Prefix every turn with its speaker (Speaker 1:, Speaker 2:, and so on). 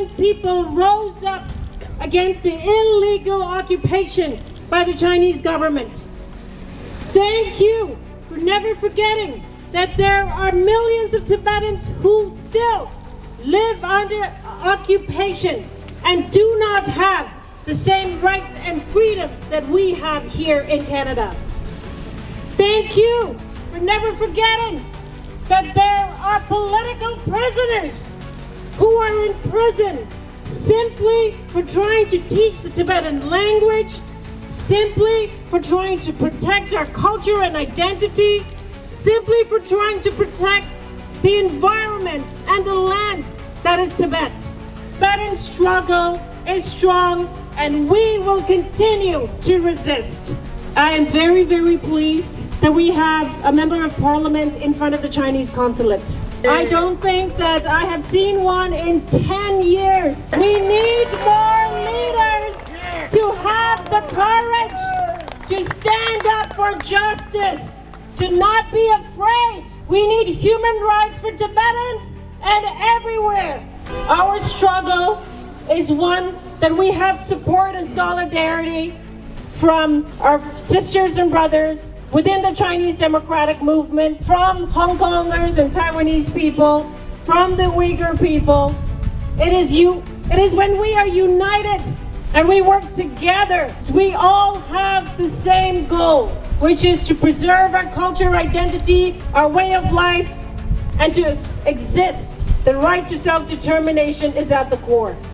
Speaker 1: People rose up against the illegal occupation by the Chinese government. Thank you for never forgetting that there are millions of Tibetans who still live under occupation and do not have the same rights and freedoms that we have here in Canada. Thank you for never forgetting that there are political prisoners who are in prison simply for trying to teach the Tibetan language, simply for trying to protect our culture and identity, simply for trying to protect the environment and the land that is Tibet. Tibetan struggle is strong and we will continue to resist. I am very, very pleased that we have a member of parliament in front of the Chinese consulate. I don't think that I have seen one in 10 years. We need more leaders to have the courage to stand up for justice, to not be afraid. We need human rights for Tibetans and everywhere. Our struggle is one that we have support and solidarity from our sisters and brothers within the Chinese Democratic Movement, from Hong Kongers and Taiwanese people, from the Uyghur people. It is when we are united and we work together. We all have the same goal, which is to preserve our culture, identity, our way of life, and to exist. The right to self-determination is at the core.